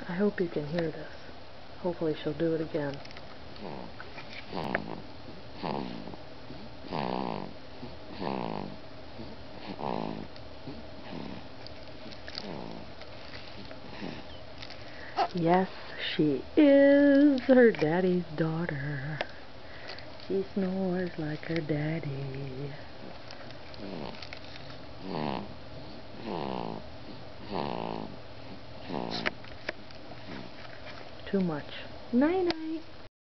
I hope you can hear this. Hopefully she'll do it again. Yes, she is her daddy's daughter. She snores like her daddy. Too much. Nina.